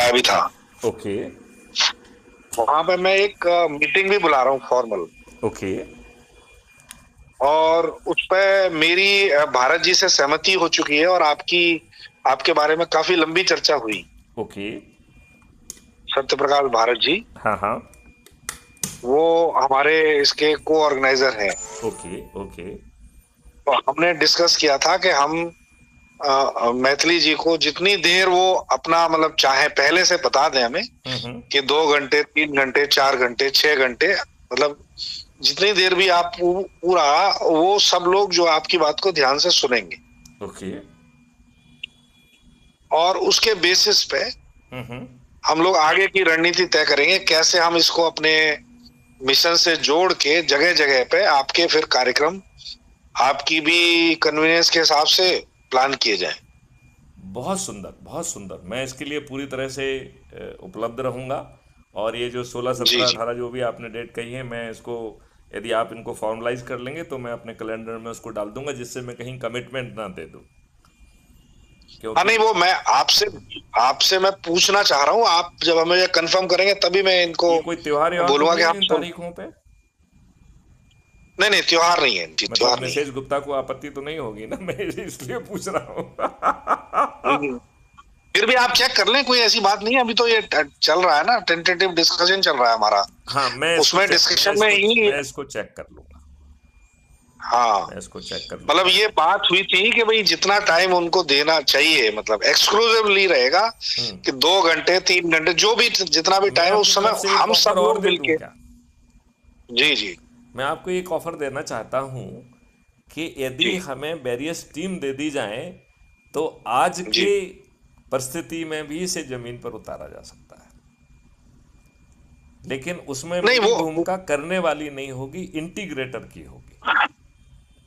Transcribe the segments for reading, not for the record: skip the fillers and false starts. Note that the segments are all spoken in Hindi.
मैं भी था। ओके। वहां पे मैं एक मीटिंग भी बुला रहा हूँ फॉर्मल, ओके। और उस पे मेरी भारत जी से सहमति हो चुकी है, और आपके बारे में काफी लंबी चर्चा हुई। ओके। सत्य प्रकाश भारत जी, हाँ हाँ। वो हमारे इसके को ऑर्गेनाइजर हैं। ओके। ओके। तो हमने डिस्कस किया था कि हम मैथिली जी को जितनी देर वो अपना मतलब चाहे पहले से बता दें हमें, हम्म। कि 2 घंटे, 3 घंटे, 4 घंटे, 6 घंटे, मतलब जितनी देर भी आप पूरा, वो सब लोग जो आपकी बात को ध्यान से सुनेंगे, ओके। और उसके बेसिस पे हम्म। हम लोग आगे की रणनीति तय करेंगे, कैसे हम इसको अपने मिशन से जोड़ के जगह जगह पे आपके फिर कार्यक्रम आपकी भी कन्वीनियंस के हिसाब से प्लान किए जाए। बहुत सुंदर, बहुत सुंदर। मैं इसके लिए पूरी तरह से उपलब्ध रहूंगा। और ये जो 16, जी 17, जी। 18 जो भी आपने डेट कही है, मैं इसको, यदि आप इनको फॉर्मलाइज कर लेंगे तो मैं अपने कैलेंडर में उसको डाल दूंगा, जिससे मैं कहीं कमिटमेंट ना दे दूं। हाँ क्योंकि नहीं, वो मैं आपसे आपसे मैं पूछना चाह रहा हूँ, आप जब हमें ये कंफर्म करेंगे तभी मैं इनको ये कोई त्योहार व्योहार तो बोलूंगा नहीं कि है आप इन सुन। तारीखों पे? नहीं नहीं, त्योहार नहीं है जी, मतलब त्योहार नहीं मिसेज गुप्ता को आपत्ति तो नहीं होगी ना? मैं इसलिए पूछ रहा है। हूँ। फिर भी आप चेक कर लें, कोई ऐसी बात नहीं है, अभी तो ये चल रहा है ना, टेंटेटिव डिस्कशन चल रहा है हमारा, हाँ, उसमें डिस्कशन में ही। मैं इसको चेक कर लूंगा। हाँ, मैं इसको चेक कर मतलब लूंगा। ये बात हुई थी कि भाई जितना टाइम उनको देना चाहिए, मतलब एक्सक्लूसिवली रहेगा, हम्म। कि 2 घंटे, 3 घंटे, जो भी जितना भी मैं टाइम है, अपनी उस तरफ समय से एक हम ऑफर सब और लोग दे दूं मिलके। क्या? जी जी मैं आपको एक ऑफर देना चाहता हूं कि यदि जी हमें वेरियस टीम दे दी जाए तो आज जी। के परिस्थिति में भी इसे जमीन पर उतारा जा सकता है। लेकिन उसमें नहीं मेरी वो भूमिका करने वाली नहीं होगी, इंटीग्रेटर की होगी।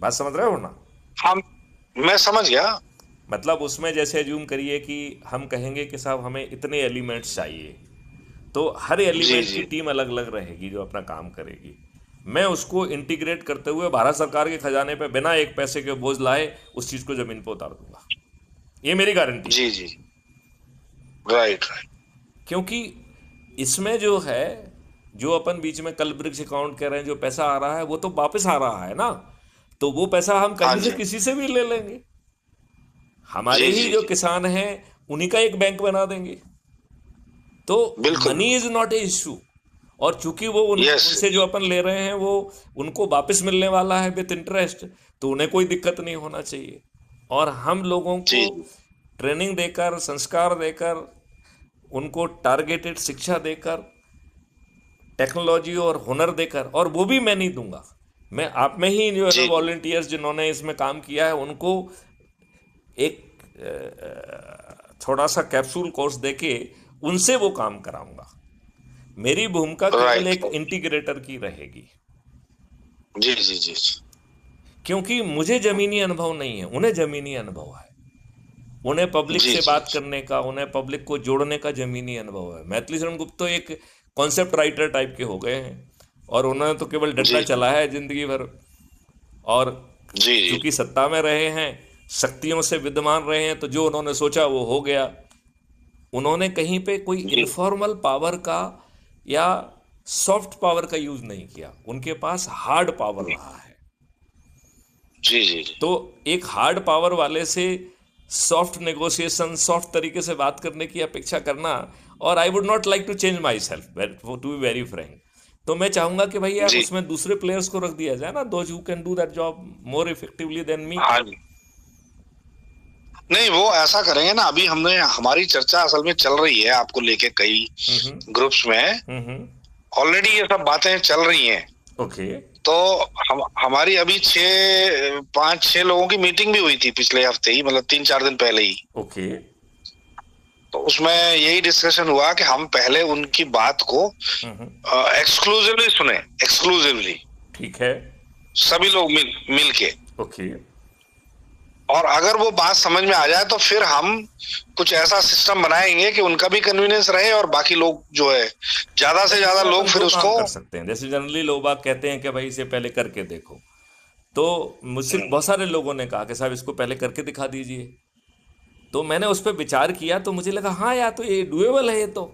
बात समझ रहे हो ना? हम मैं समझ गया। मतलब उसमें जैसे अज्यूम करिए कि हम कहेंगे कि साहब हमें इतने एलिमेंट्स चाहिए, तो हर जी एलिमेंट की जी। टीम अलग अलग रहेगी जो अपना काम करेगी। मैं उसको इंटीग्रेट करते हुए भारत सरकार के खजाने पे बिना एक पैसे के बोझ लाए उस चीज को जमीन पर उतार दूंगा। ये मेरी गारंटी है। जी जी। Right right. क्योंकि इसमें जो है, जो अपन बीच में कल ब्रिक्स अकाउंट कह रहे हैं, जो पैसा आ रहा है वो तो वापस आ रहा है ना। तो वो पैसा हम हाँ कहीं से जी। किसी से भी ले लेंगे। हमारे जी ही जी जो जी। किसान हैं उन्हीं का एक बैंक बना देंगे। तो बिल्कुल मनी इज बिल्कुल। Not a issue. और चूंकि वो यस उनसे जो यस। अपन ले रहे हैं वो उनको वापस मिलने वाला है विथ इंटरेस्ट, तो उन्हें कोई दिक्कत नहीं होना चाहिए। और हम लोगों को जी जी ट्रेनिंग देकर, संस्कार देकर, उनको टारगेटेड शिक्षा देकर, टेक्नोलॉजी और हुनर देकर, और वो भी मैं नहीं दूंगा। मैं आप में ही जो है जी जी। वॉलेंटियर्स जिन्होंने इसमें काम किया है उनको एक थोड़ा सा कैप्सूल कोर्स देके उनसे वो काम कराऊंगा। मेरी भूमिका केवल राइट एक राइट। इंटीग्रेटर की रहेगी। जी जी जी जी। क्योंकि मुझे जमीनी अनुभव नहीं है, उन्हें जमीनी अनुभव है। उन्हें पब्लिक जी से जी बात करने का, उन्हें पब्लिक को जोड़ने का जमीनी अनुभव है। मैथिली शरण गुप्त तो एक कॉन्सेप्ट राइटर टाइप के हो गए हैं, और उन्होंने तो केवल डंडा जी चलाया है जिंदगी भर। और जी जी। चूंकि सत्ता में रहे हैं, शक्तियों से विद्यमान रहे हैं, तो जो उन्होंने सोचा वो हो गया। उन्होंने कहीं पे कोई जी इनफॉर्मल पावर का या सॉफ्ट पावर का यूज नहीं किया, उनके पास हार्ड पावर रहा है। जी जी जी। तो एक हार्ड पावर वाले से सॉफ्ट नेगोशिएशन, सॉफ्ट तरीके से बात करने की अपेक्षा करना, और I would not like to change myself to be very frank. तो मैं चाहूंगा कि भैया जी। उसमें दूसरे प्लेयर्स को रख दिया जाए ना, those who can do that job more effectively than me. हाँ जी। नहीं, वो ऐसा करेंगे ना, अभी हमने हमारी चर्चा असल में चल रही है आपको लेके कई हम्म। ग्रुप्स में, हम्म। ऑलरेडी ये सब बातें चल रही हैं। ओके। तो हमारी अभी 5-6 लोगों की मीटिंग भी हुई थी पिछले हफ्ते ही, मतलब 3-4 दिन पहले ही। ओके। तो उसमें यही डिस्कशन हुआ कि हम पहले उनकी बात को हम्म। एक्सक्लूसिवली सुने, एक्सक्लूसिवली, ठीक है। सभी लोग मिल के। ओके। और अगर वो बात समझ में आ जाए तो फिर हम कुछ ऐसा सिस्टम बनाएंगे कि उनका भी कन्वीनियंस रहे, और बाकी लोग जो है, ज्यादा से बस ज्यादा इसमें लोग अपन फिर दो काम उसको। कर सकते हैं। जैसे जनरली लोग बाग कहते हैं कि भाई इसे पहले करके देखो, तो मुझसे हम्म, बहुत सारे लोगों ने कहा कि साहब इसको पहले करके दिखा दीजिए। तो मैंने उस पर विचार किया तो मुझे लगा हाँ यार, तो ये डुएबल है ये तो।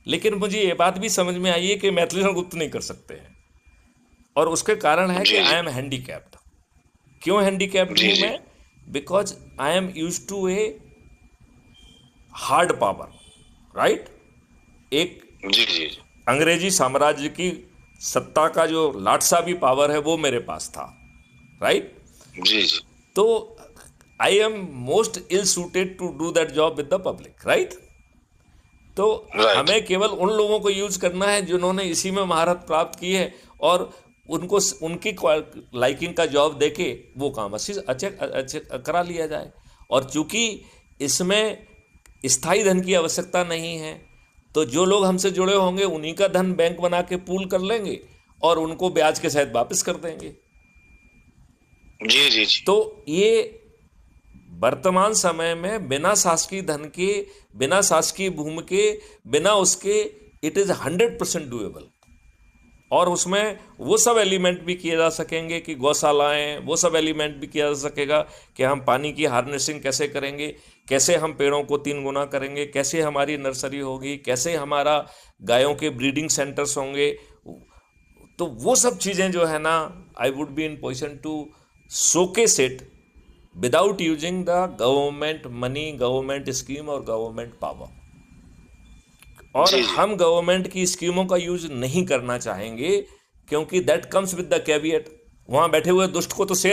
लेकिन मुझे ये बात भी समझ में आई है कि मैथिली गुप्त नहीं कर सकते हैं, और उसके कारण है कि जी आई जी एम हैंडीकैप्ड। क्यों हैंडीकैप्ड जी हूं जी मैं? Because I am use to a hard power, right. एक जी जी अंग्रेजी साम्राज्य की सत्ता का जो लाटसाबी पावर है वो मेरे पास था, राइट। जी जी तो I am most ill suited to do that job with the public, right. तो राइट। हमें केवल उन लोगों को यूज करना है जिन्होंने इसी में महारत प्राप्त की है, और उनको उनकी लाइकिंग का जॉब देके वो काम अच्छे अच्छे अच्छे करा लिया जाए। और चूंकि इसमें स्थायी धन की आवश्यकता नहीं है, तो जो लोग हमसे जुड़े होंगे उन्हीं का धन बैंक बना के पूल कर लेंगे और उनको ब्याज के सहित वापस कर देंगे। जी जी जी तो ये वर्तमान समय में बिना शासकीय धन के, बिना शासकीय भूमि के, बिना उसके, इट इज 100% डूएबल। और उसमें वो सब एलिमेंट भी किए जा सकेंगे कि गौशालाएं, वो सब एलिमेंट भी किया जा सकेगा कि हम पानी की हार्नेसिंग कैसे करेंगे, कैसे हम पेड़ों को 3 गुना करेंगे, कैसे हमारी नर्सरी होगी, कैसे हमारा गायों के ब्रीडिंग सेंटर्स होंगे। तो वो सब चीज़ें जो है ना, I would be in position to showcase it without using the government money, government scheme और गवर्नमेंट पावर। और जी जी हम गवर्नमेंट की स्कीमों का यूज नहीं करना चाहेंगे, क्योंकि that comes with the caveat. वहां बैठे हुए दुष्ट को तो शेयर